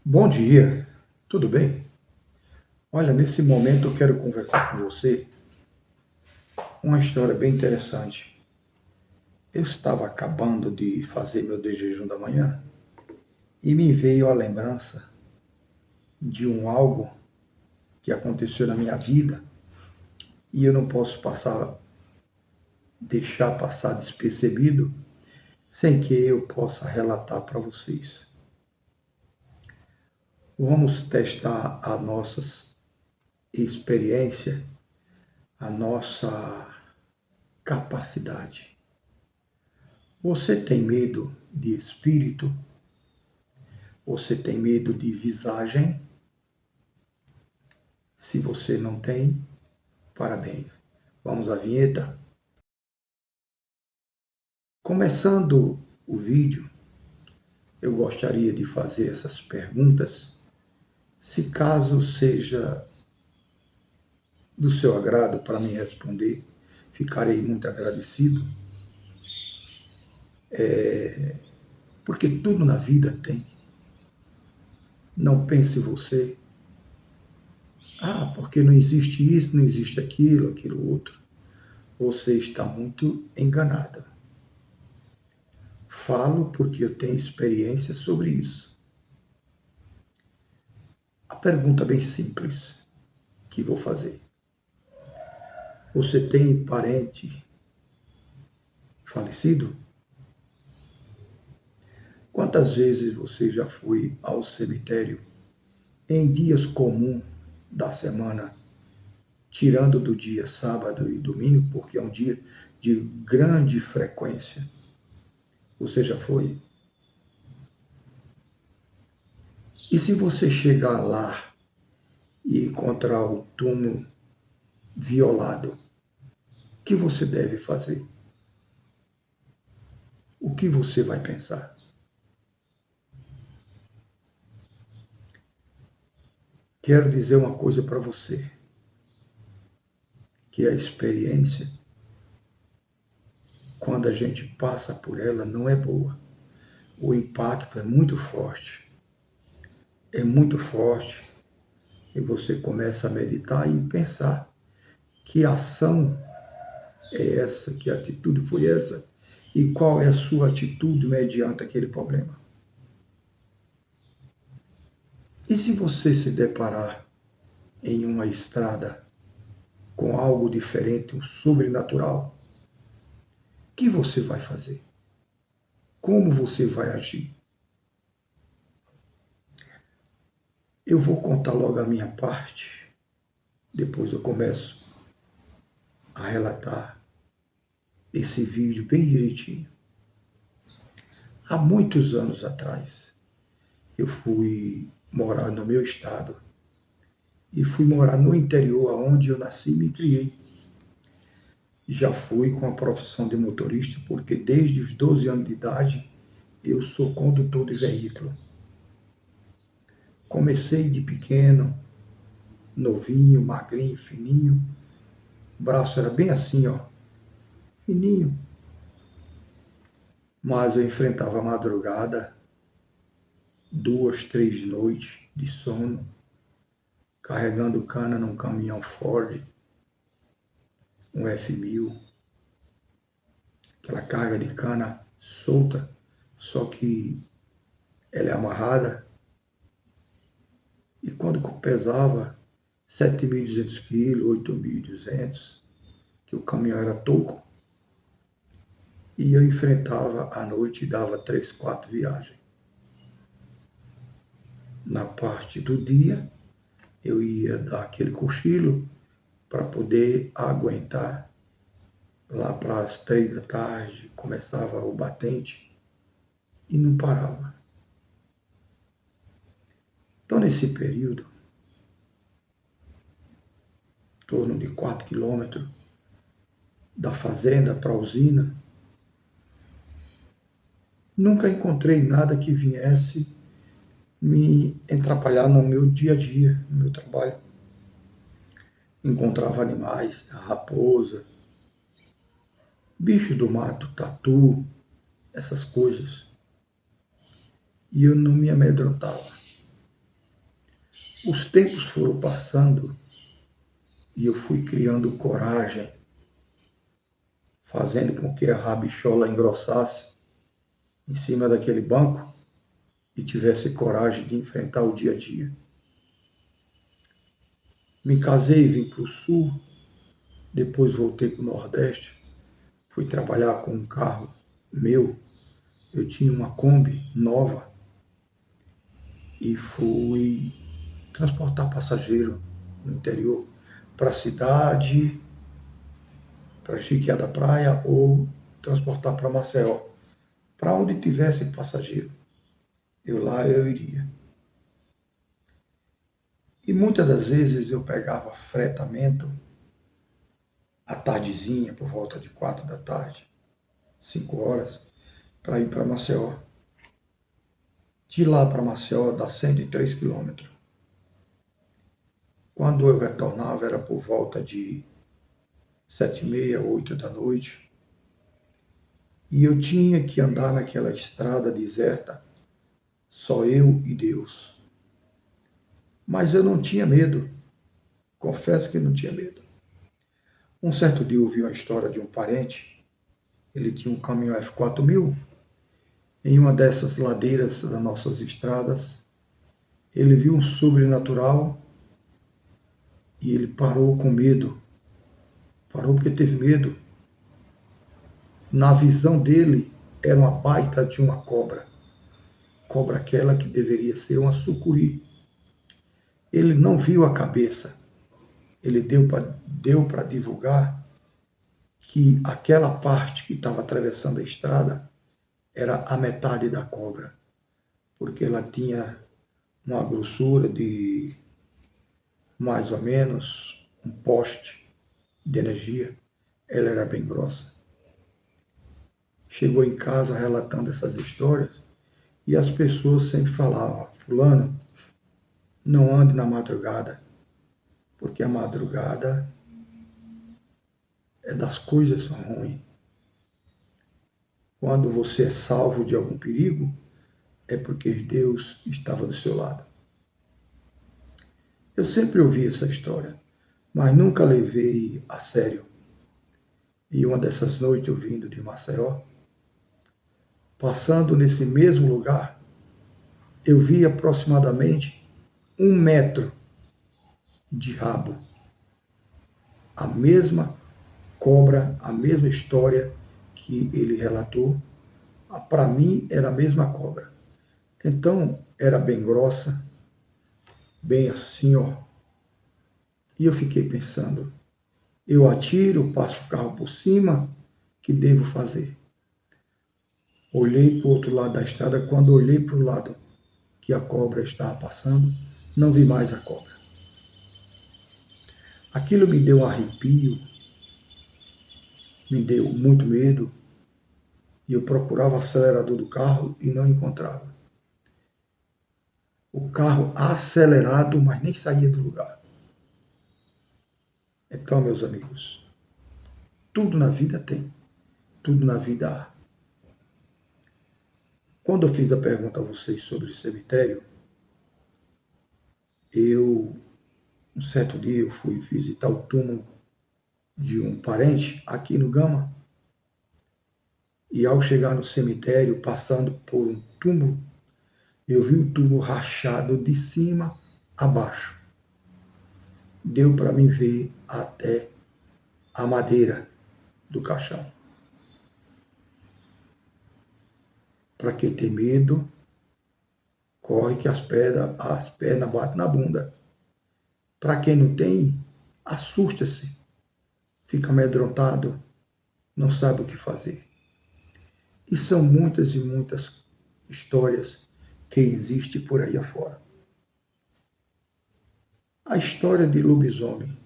Bom dia, tudo bem? Olha, nesse momento eu quero conversar com você uma história bem interessante. Eu estava acabando de fazer meu de jejum da manhã e me veio a lembrança de um algo que aconteceu na minha vida e eu não posso deixar passar despercebido sem que eu possa relatar para vocês. Vamos testar a nossa experiência, a nossa capacidade. Você tem medo de espírito? Você tem medo de visagem? Se você não tem, parabéns. Vamos à vinheta? Começando o vídeo, eu gostaria de fazer essas perguntas. Se caso seja do seu agrado para me responder, ficarei muito agradecido, porque tudo na vida tem. Não pense você, porque não existe isso, não existe aquilo, aquilo outro. Você está muito enganado. Falo porque eu tenho experiência sobre isso. A pergunta bem simples que vou fazer. Você tem parente falecido? Quantas vezes você já foi ao cemitério em dias comuns da semana, tirando do dia sábado e domingo, porque é um dia de grande frequência? Você já foi? E se você chegar lá e encontrar o túmulo violado, o que você deve fazer? O que você vai pensar? Quero dizer uma coisa para você, que a experiência, quando a gente passa por ela, não é boa. O impacto é muito forte, e você começa a meditar e pensar que ação é essa, que atitude foi essa, e qual é a sua atitude mediante aquele problema. E se você se deparar em uma estrada com algo diferente, um sobrenatural, o que você vai fazer? Como você vai agir? Eu vou contar logo a minha parte, depois eu começo a relatar esse vídeo bem direitinho. Há muitos anos atrás, eu fui morar no meu estado e fui morar no interior, onde eu nasci e me criei. Já fui com a profissão de motorista, porque desde os 12 anos de idade eu sou condutor de veículo. Comecei de pequeno, novinho, magrinho, fininho. O braço era bem assim, ó, fininho. Mas eu enfrentava a madrugada, 2, 3 noites de sono, carregando cana num caminhão Ford, um F1000, aquela carga de cana solta, só que ela é amarrada. E quando pesava 7.200 quilos, 8.200, que o caminhão era toco, e eu enfrentava à noite e dava 3, 4 viagens. Na parte do dia, eu ia dar aquele cochilo para poder aguentar. Lá para as 3 da tarde começava o batente e não parava. Então, nesse período, em torno de 4 quilômetros da fazenda para a usina, nunca encontrei nada que viesse me atrapalhar no meu dia a dia, no meu trabalho. Encontrava animais, raposa, bicho do mato, tatu, essas coisas. E eu não me amedrontava. Os tempos foram passando e eu fui criando coragem, fazendo com que a rabichola engrossasse em cima daquele banco e tivesse coragem de enfrentar o dia a dia. Me casei, vim para o sul, depois voltei para o Nordeste, fui trabalhar com um carro meu. Eu tinha uma Kombi nova e fui transportar passageiro no interior para a cidade, para Chiquiá da Praia ou transportar para Maceió. Para onde tivesse passageiro, eu iria. E muitas das vezes eu pegava fretamento à tardezinha, por volta de 4 da tarde, 5 horas, para ir para Maceió. De lá para Maceió dá 103 quilômetros. Quando eu retornava era por volta de 7h30, 8 da noite. E eu tinha que andar naquela estrada deserta, só eu e Deus. Mas eu não tinha medo, confesso que não tinha medo. Um certo dia eu ouvi uma história de um parente, ele tinha um caminhão F4000, em uma dessas ladeiras das nossas estradas, ele viu um sobrenatural e ele parou com medo. Parou porque teve medo. Na visão dele, era uma baita de uma cobra. Cobra aquela que deveria ser uma sucuri. Ele não viu a cabeça. Ele deu para divulgar que aquela parte que estava atravessando a estrada era a metade da cobra, porque ela tinha uma grossura de mais ou menos um poste de energia. Ela era bem grossa. Chegou em casa relatando essas histórias e as pessoas sempre falavam: fulano, não ande na madrugada, porque a madrugada é das coisas ruins. Quando você é salvo de algum perigo, é porque Deus estava do seu lado. Eu sempre ouvi essa história, mas nunca levei a sério. E uma dessas noites, eu vindo de Maceió, passando nesse mesmo lugar, eu vi aproximadamente 1 metro de rabo. A mesma cobra, a mesma história que ele relatou, para mim era a mesma cobra. Então, era bem grossa, bem assim, ó. E eu fiquei pensando, eu atiro, passo o carro por cima, que devo fazer? Olhei para o outro lado da estrada, quando olhei para o lado que a cobra estava passando, não vi mais a cobra. Aquilo me deu um arrepio, me deu muito medo, e eu procurava o acelerador do carro e não encontrava. O carro acelerado, mas nem saía do lugar. Então, meus amigos, tudo na vida tem, tudo na vida há. Quando eu fiz a pergunta a vocês sobre o cemitério, um certo dia, eu fui visitar o túmulo de um parente aqui no Gama, e ao chegar no cemitério, passando por um túmulo, eu vi o túmulo rachado de cima a baixo. Deu para mim ver até a madeira do caixão. Para quem tem medo, corre que as pernas batem na bunda. Para quem não tem, assusta-se, fica amedrontado, não sabe o que fazer. E são muitas e muitas histórias que existem por aí afora. A história de lobisomem,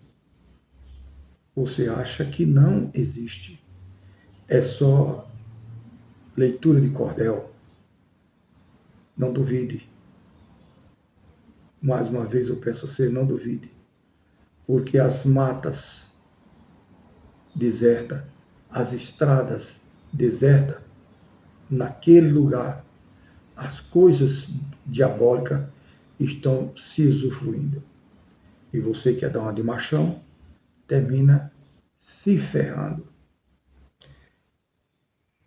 você acha que não existe? É só leitura de cordel? Não duvide. Mais uma vez eu peço a você, não duvide. Porque as matas desertas, as estradas desertas, naquele lugar, as coisas diabólicas estão se usufruindo. E você quer dar uma de machão, termina se ferrando.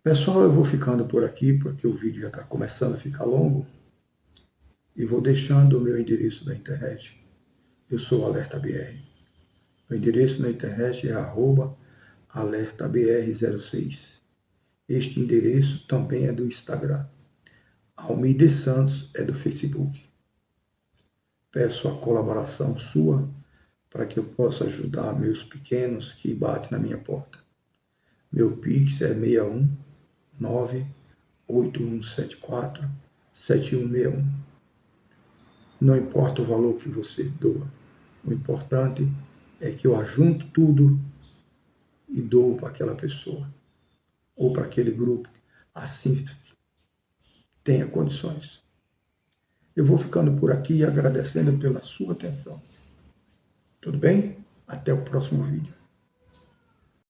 Pessoal, eu vou ficando por aqui, porque o vídeo já está começando a ficar longo, e vou deixando o meu endereço da internet. Eu sou AlertaBR. O endereço na internet é @alertabr06. Este endereço também é do Instagram. Almir Santos é do Facebook. Peço a colaboração sua para que eu possa ajudar meus pequenos que batem na minha porta. Meu Pix é 61981747161. Não importa o valor que você doa. O importante é que eu ajunto tudo e dou para aquela pessoa ou para aquele grupo. Assim tenha condições. Eu vou ficando por aqui agradecendo pela sua atenção. Tudo bem? Até o próximo vídeo.